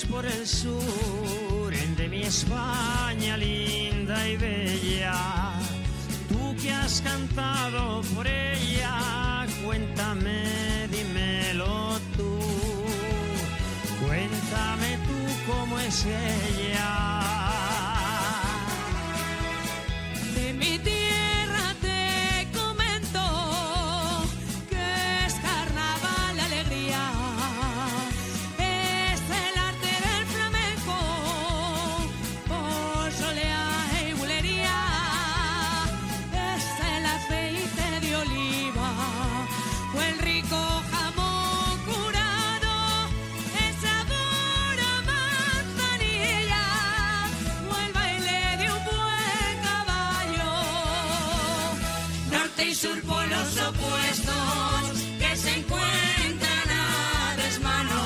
vives por el sur de mi España linda y bella, tú que has cantado por ella, cuéntame, dímelo tú, cuéntame tú cómo es ella. De mi tierra te comento que es carnaval la alegría, es el arte del flamenco, pozolea y bulería, es el aceite de oliva o el rico jamón curado, el sabor a manzanilla o el baile de un buen caballo. Norte y sur polos opuestos que se encuentran a desmano,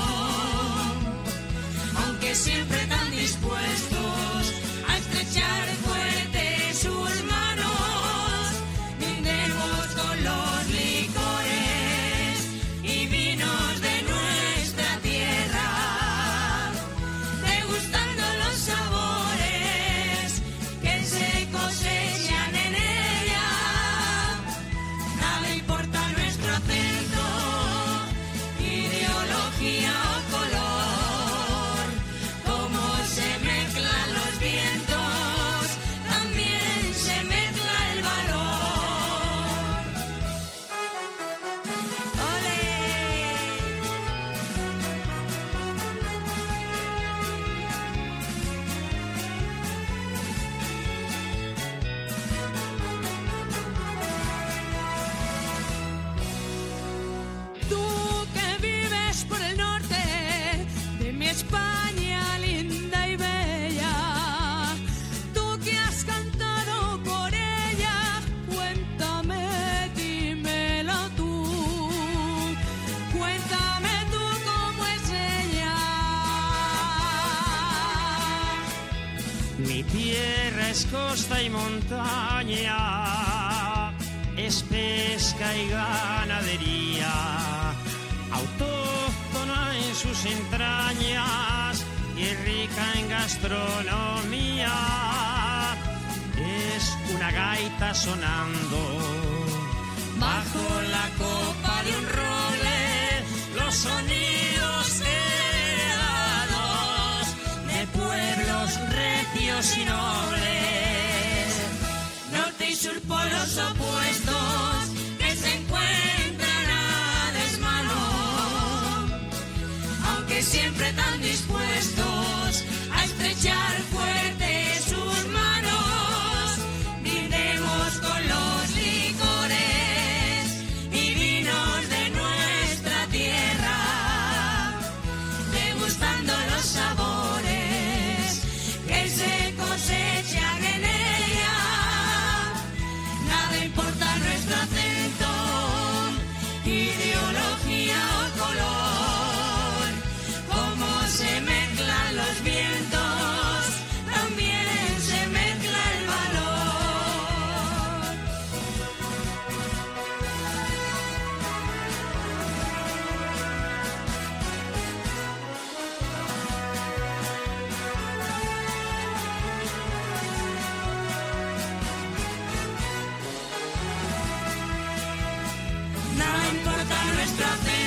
aunque siempre tan dispuestos a estrechar fuerte sus manos. Brindemos con los licores y vinos de nuestra tierra, degustando los sabores que se cosechan en ella. Nada importa nuestro acento, ideología o color, cómo se mezclan los vientos, también se mezcla el valor. ¡Olé! Tú que vives por el norte de mi España linda y bella, tú que has cantado por ella, cuéntame, dímelo tú, cuéntame tú cómo es ella. Mi tierra es costa y montaña, es pesca y ganadería, autóctona en sus entrañas y rica en gastronomía. Es una gaita sonando bajo la copa de un roble, los sonidos heredados de pueblos recios y nobles. Norte y sur polos opuestos que se encuentran a desmano, aunque siempre tan dispuestos a estrechar fuerte sus manos. Brindemos con los licores y vinos de nuestra tierra, degustando los sabores que se cosechan en ella. Nada importa nuestro acento, ideología o color, cómo se mezclan los vientos, también se mezcla el valor. Nada importa nuestro acento,